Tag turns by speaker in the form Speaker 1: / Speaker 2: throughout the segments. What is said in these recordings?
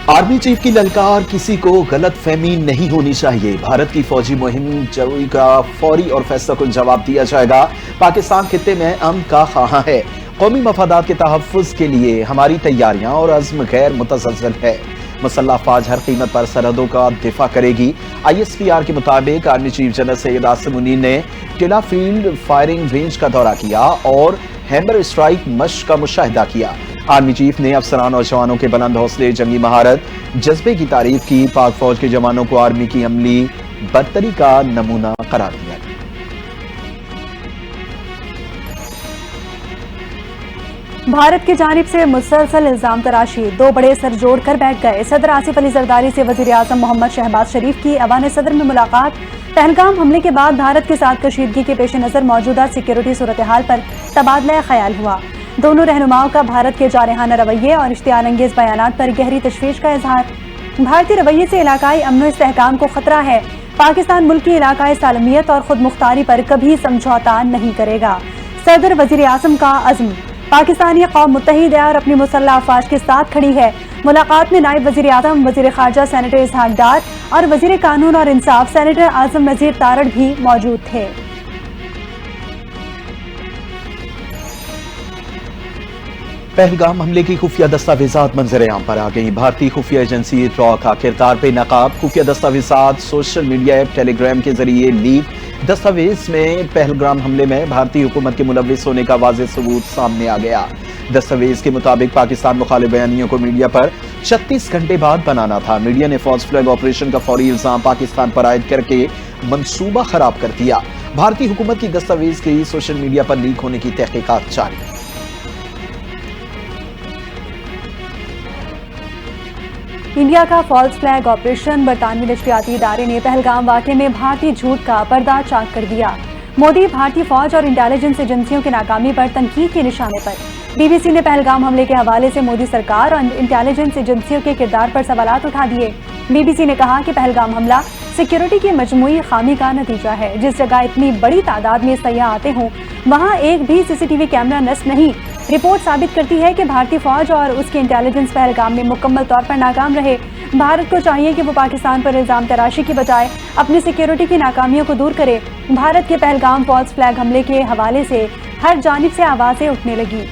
Speaker 1: Army chief کی للکار، کسی کو غلط فہمی نہیں ہونی چاہیے، بھارت کی فوجی مہم جوئی کا فوری اور فیصلہ کن جواب دیا جائے گا، پاکستان خطے میں امن کا خواہاں ہے، قومی مفادات کے تحفظ کے لیے ہماری تیاریاں اور عزم غیر متزلزل ہے، مسلح افواج ہر قیمت پر سرحدوں کا دفاع کرے گی۔ ISPR کے مطابق army chief general Syed Asim Munir نے ٹیلا فیلڈ فائرنگ رینج کا دورہ کیا اور ہیمر اسٹرائک مشق کا مشاہدہ کیا۔ آرمی چیف نے افسران اور جوانوں کے بلند حوصلے، جنگی مہارت، جذبے کی تعریف کی، پاک فوج کے جوانوں کو آرمی کی عملی برتری کا نمونہ قرار دیا۔
Speaker 2: بھارت کی جانب سے مسلسل الزام تراشی، دو بڑے سر جوڑ کر بیٹھ گئے۔ صدر آصف علی زرداری سے وزیر اعظم محمد شہباز شریف کی ایوان صدر میں ملاقات۔ پہلگام حملے کے بعد بھارت کے ساتھ کشیدگی کے پیش نظر موجودہ سیکیورٹی صورتحال پر تبادلہ خیال ہوا۔ دونوں رہنماؤں کا بھارت کے جارحانہ رویے اور اشتعال انگیز بیانات پر گہری تشویش کا اظہار۔ بھارتی رویے سے علاقائی امن و استحکام کو خطرہ ہے، پاکستان ملک کی علاقائی سالمیت اور خود مختاری پر کبھی سمجھوتہ نہیں کرے گا۔ صدر وزیر اعظم کا عزم، پاکستانی قوم متحد ہے اور اپنی مسلح افواج کے ساتھ کھڑی ہے۔ ملاقات میں نائب وزیر اعظم، وزیر خارجہ سینیٹر اسحاق ڈار اور وزیر قانون اور انصاف سینیٹر اعظم نذیر تارڑ بھی موجود تھے۔
Speaker 1: پہلگام حملے کی خفیہ دستاویزات منظر عام پر آ گئیں۔ بھارتی خفیہ ایجنسی را کا کردار بے نقاب، خفیہ دستاویزات سوشل میڈیا ایپ ٹیلی گرام کے ذریعے لیک۔ دستاویز میں پہلگام حملے میں بھارتی حکومت کے ملوث ہونے کا واضح ثبوت سامنے آ گیا۔ دستاویز کے مطابق پاکستان مخالف بیانیوں کو میڈیا پر 36 گھنٹے بعد بنانا تھا۔ میڈیا نے فالس فلیگ آپریشن کا فوری الزام پاکستان پر عائد کر کے منصوبہ خراب کر دیا۔ بھارتی حکومت کی دستاویز کی سوشل میڈیا پر لیک ہونے کی تحقیقات جاری۔
Speaker 2: انڈیا کا فالس فلیگ آپریشن، برطانوی نشریاتی ادارے نے پہلگام واقعے میں بھارتی جھوٹ کا پردہ چاک کر دیا۔ مودی بھارتی فوج اور انٹیلیجنس ایجنسیوں کی ناکامی پر تنقید کے نشانے پر۔ BBC نے پہلگام حملے کے حوالے سے مودی سرکار اور انٹیلیجنس ایجنسیوں کے کردار پر سوالات اٹھا دیے۔ BBC نے کہا کہ پہلگام حملہ سیکیورٹی کی مجموعی خامی کا نتیجہ ہے۔ جس جگہ اتنی بڑی تعداد میں سیاح آتے ہوں وہاں ایک بھی CCTV کیمرہ نصب نہیں۔ رپورٹ ثابت کرتی ہے کہ بھارتی فوج اور اس کی انٹیلیجنس پہلگام میں مکمل طور پر ناکام رہے۔ بھارت کو چاہیے کہ وہ پاکستان پر الزام تراشی کی بجائے اپنی سیکیورٹی کی ناکامیوں کو دور کرے۔ بھارت کے پہلگام فالس فلیگ حملے کے حوالے سے ہر جانب سے آوازیں اٹھنے لگی۔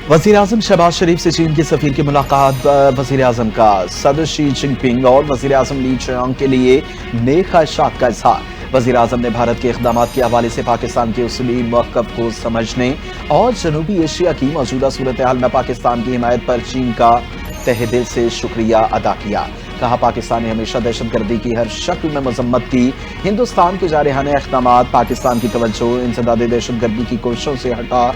Speaker 1: وزیر اعظم شہباز شریف سے چین کے سفیر کی ملاقات، وزیر اعظم کا صدر شی جن پنگ اور وزیر اعظم لی چیانگ کے لیے نیک خواہشات کا اظہار۔ وزیر اعظم نے بھارت کے اقدامات کے حوالے سے پاکستان کے اصولی موقف کو سمجھنے اور جنوبی ایشیا کی موجودہ صورتحال میں پاکستان کی حمایت پر چین کا تہہ دل سے شکریہ ادا کیا۔ کہا پاکستان نے ہمیشہ دہشت گردی کی ہر شکل میں مذمت کی۔ ہندوستان کے جارحانہ اقدامات پاکستان کی توجہ انسداد دہشت گردی کی کوششوں سے ہٹا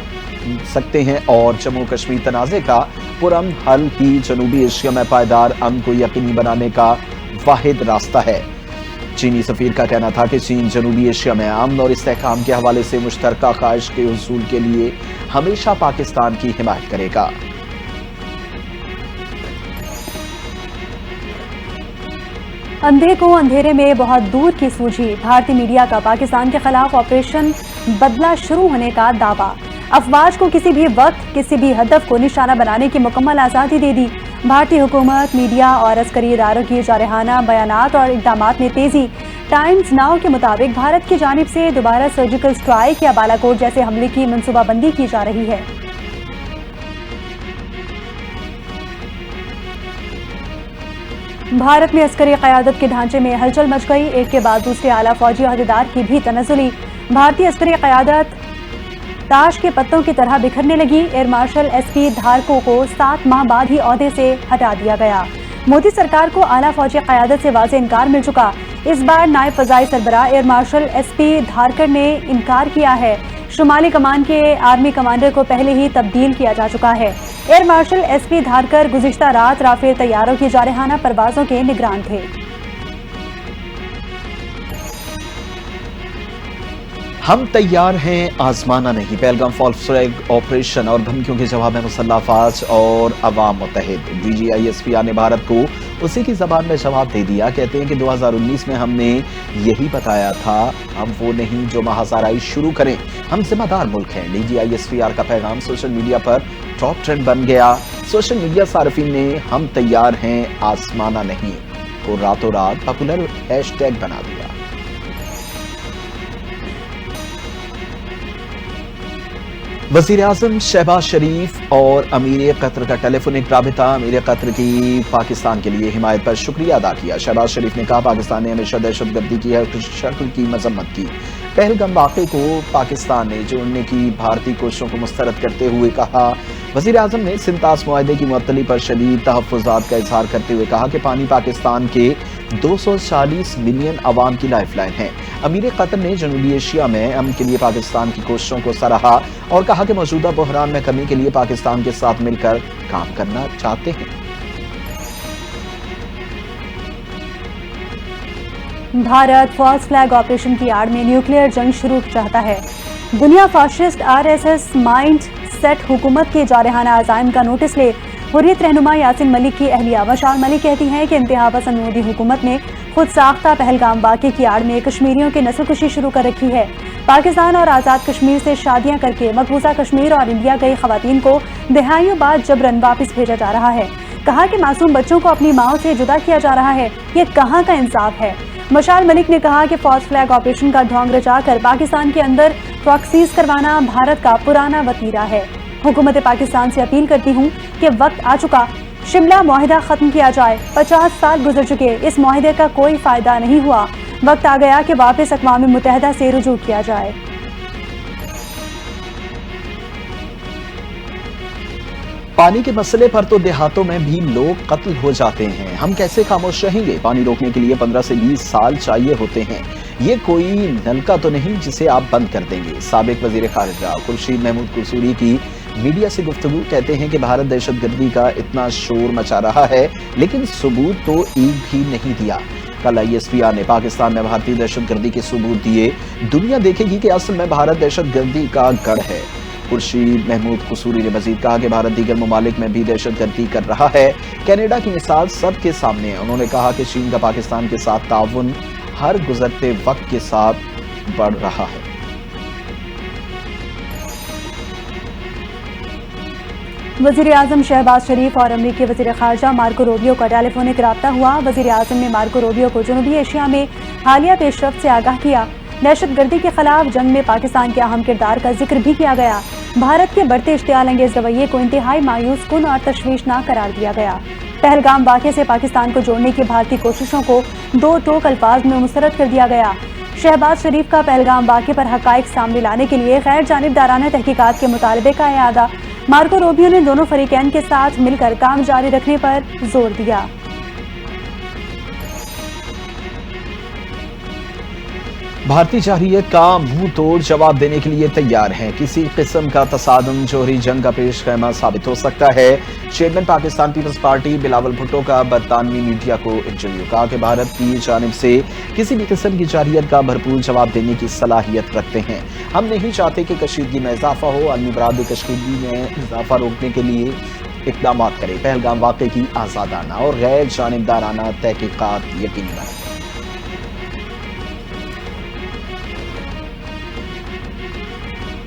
Speaker 1: سکتے ہیں اور جموں کشمیر تنازع کا پرامن حل ہی جنوبی ایشیا میں پائیدار امن کو یقینی بنانے کا واحد راستہ ہے۔ چینی سفیر کا کہنا تھا کہ چین جنوبی ایشیا میں امن اور استحکام کے حوالے سے مشترکہ خواہش کے حصول کے لیے ہمیشہ پاکستان کی حمایت کرے گا۔
Speaker 2: اندھے کو اندھیرے میں بہت دور کی سوجھی، بھارتی میڈیا کا پاکستان کے خلاف آپریشن بدلہ شروع ہونے کا دعویٰ۔ افواج کو کسی بھی وقت کسی بھی ہدف کو نشانہ بنانے کی مکمل آزادی دے دی۔ بھارتی حکومت، میڈیا اور عسکری اداروں کی جارحانہ بیانات اور اقدامات میں تیزی۔ ٹائمز ناؤ کے مطابق بھارت کی جانب سے دوبارہ سرجیکل اسٹرائک یا بالاکوٹ جیسے حملے کی منصوبہ بندی کی جا رہی ہے۔ بھارت میں عسکری قیادت کے ڈھانچے میں ہلچل مچ گئی، ایک کے بعد دوسرے اعلیٰ فوجی عہدیدار کی بھی تنزلی۔ بھارتی عسکری قیادت تاش کے پتوں کی طرح بکھرنے لگی۔ ایئر مارشل SP دھارکو کو 7 ماہ بعد ہی عہدے سے ہٹا دیا گیا۔ مودی سرکار کو اعلیٰ فوجی قیادت سے واضح انکار مل چکا۔ اس بار نائب فضائی سربراہ ایئر مارشل SP دھارکر نے انکار کیا ہے۔ شمالی کمان کے آرمی کمانڈر کو پہلے ہی تبدیل کیا جا چکا ہے۔ ایئر مارشل SP دھارکر گزشتہ رات رافیل طیاروں کی جارحانہ پروازوں کے نگران تھے۔
Speaker 1: ہم تیار ہیں آزمانا نہیں، پہلگام فالس فلیگ آپریشن اور دھمکیوں کے جواب میں مسلح افواج اور عوام متحد۔ DGISPR نے بھارت کو اسی کی زبان میں جواب دے دیا، کہتے ہیں کہ 2019 میں ہم نے یہی بتایا تھا، ہم وہ نہیں جو محاذ آرائی شروع کریں، ہم ذمہ دار ملک ہیں۔ DGISPR کا پیغام سوشل میڈیا پر ٹاپ ٹرینڈ بن گیا۔ سوشل میڈیا صارفین نے ہم تیار ہیں آزمانا نہیں کو راتوں رات پاپولر ہیش ٹیگ بنا دیا۔ وزیر اعظم شہباز شریف اور امیر قطر کا ٹیلی فونک رابطہ، امیر قطر کی پاکستان کے لیے حمایت پر شکریہ ادا کیا۔ شہباز شریف نے کہا پاکستان نے ہمیشہ دہشت گردی کی ہر شکل کی مذمت کی۔ پہلگام واقعے کو پاکستان نے جوڑنے کی بھارتی کوششوں کو مسترد کرتے ہوئے کہا۔ وزیر اعظم نے سنتاس معاہدے کی معطلی پر شدید تحفظات کا اظہار کرتے ہوئے کہا کہ پانی پاکستان کے 240 ملین عوام کی لائف لائن ہے۔ امیر قطر نے جنوبی ایشیا میں امن کے لیے پاکستان کی کوششوں کو سراہا اور کہا کہ موجودہ بحران میں کمی کے لیے پاکستان کے ساتھ مل کر کام کرنا چاہتے ہیں۔
Speaker 2: بھارت فالس فلیگ آپریشن کی آڑ میں نیوکلیئر جنگ شروع چاہتا ہے۔ دنیا فاشسٹ RSS مائنڈ سیٹ حکومت کے جارحانہ عزائم کا نوٹس لے۔ حریت رہنما یاسین ملک کی اہلیہ مشال ملک کہتی ہیں کہ انتہا پسند مودی حکومت نے خود ساختہ پہلگام واقعے کی آڑ میں کشمیریوں کی نسل کشی شروع کر رکھی ہے۔ پاکستان اور آزاد کشمیر سے شادیاں کر کے مقبوضہ کشمیر اور انڈیا گئی خواتین کو دہائیوں بعد جبراً واپس بھیجا جا رہا ہے۔ کہا کہ معصوم بچوں کو اپنی ماؤں سے جدا کیا جا رہا ہے، یہ کہاں کا انصاف ہے۔ مشال ملک نے کہا کہ فالس فلیگ آپریشن کا ڈھونگ رچا کر پاکستان کے اندر پراکسیز کروانا بھارت کا پرانا وتیرہ ہے۔ حکومت پاکستان سے اپیل کرتی ہوں کہ وقت آ چکا، شملہ معاہدہ ختم کیا جائے۔ 50 سال گزر چکے، اس معاہدے کا کوئی فائدہ نہیں ہوا۔ وقت آ گیا کہ واپس اقوام متحدہ سے رجوع کیا جائے۔
Speaker 1: پانی کے مسئلے پر تو دیہاتوں میں بھی لوگ قتل ہو جاتے ہیں، ہم کیسے خاموش رہیں گے؟ پانی روکنے کے لیے 15 سے 20 سال چاہیے ہوتے ہیں، یہ کوئی نلکا تو نہیں جسے آپ بند کر دیں گے۔ سابق وزیر خارجہ خورشید محمود قصوری کی میڈیا سے گفتگو، کہتے ہیں کہ بھارت دہشت گردی کا اتنا شور مچا رہا ہے لیکن ثبوت تو ایک بھی نہیں دیا۔ کل ISPR نے پاکستان میں بھارتی دہشت گردی کے ثبوت دیے، دنیا دیکھے گی کہ اصل میں بھارت دہشت گردی کا گڑھ ہے۔ خورشید محمود قصوری نے مزید کہا کہ بھارت دیگر ممالک میں بھی دہشت گردی کر رہا ہے، کینیڈا کی مثال سب کے سامنے ہے۔ انہوں نے کہا کہ چین کا پاکستان کے ساتھ تعاون ہر گزرتے وقت کے ساتھ بڑھ رہا ہے۔
Speaker 2: وزیر اعظم شہباز شریف اور امریکی وزیر خارجہ مارکو روبیو کا ٹیلی فونک رابطہ ہوا۔ وزیر اعظم نے مارکو روبیو کو جنوبی ایشیا میں حالیہ پیش رفت سے آگاہ کیا۔ دہشت گردی کے خلاف جنگ میں پاکستان کے اہم کردار کا ذکر بھی کیا گیا۔ بھارت کے بڑھتے اشتعال انگیز رویے کو انتہائی مایوس کن اور تشویشناک قرار دیا گیا۔ پہلگام واقعے سے پاکستان کو جوڑنے کی بھارتی کوششوں کو دو ٹوک الفاظ میں مسترد کر دیا گیا۔ شہباز شریف کا پہلگام واقعے پر حقائق سامنے لانے کے لیے غیر جانبدارانہ تحقیقات کے مطالبے کا اعادہ۔ مارکو روبیو نے دونوں فریقین کے ساتھ مل کر کام جاری رکھنے پر زور دیا۔
Speaker 1: بھارتی جارحیت کا منہ توڑ جواب دینے کے لیے تیار ہیں، کسی قسم کا تصادم جوہری جنگ کا پیش خیمہ ثابت ہو سکتا ہے۔ چیئرمین پاکستان پیپلز پارٹی بلاول بھٹو کا برطانوی میڈیا کو انٹرویو، کہا کہ بھارت کی جانب سے کسی بھی قسم کی جارحیت کا بھرپور جواب دینے کی صلاحیت رکھتے ہیں۔ ہم نہیں چاہتے کہ کشیدگی میں اضافہ ہو، عالمی برادری کشیدگی میں اضافہ روکنے کے لیے اقدامات کرے، پہلگام واقعے کی آزادانہ اور غیر جانبدارانہ تحقیقات یقینی بنائے۔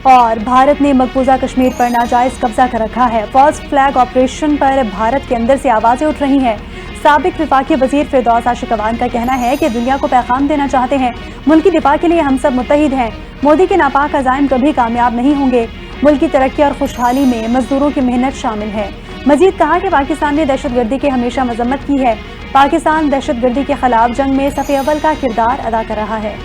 Speaker 2: اور بھارت نے مقبوضہ کشمیر پر ناجائز قبضہ کر رکھا ہے۔ فالس فلیگ آپریشن پر بھارت کے اندر سے آوازیں اٹھ رہی ہیں۔ سابق وفاقی وزیر فردوس عاشقوان کا کہنا ہے کہ دنیا کو پیغام دینا چاہتے ہیں، ملک کی دفاع کے لیے ہم سب متحد ہیں، مودی کے ناپاک عزائم کبھی کامیاب نہیں ہوں گے، ملک کی ترقی اور خوشحالی میں مزدوروں کی محنت شامل ہے۔ مزید کہا کہ پاکستان نے دہشت گردی کی ہمیشہ مذمت کی ہے، پاکستان دہشت گردی کے خلاف جنگ میں صف اول کا کردار ادا کر رہا ہے۔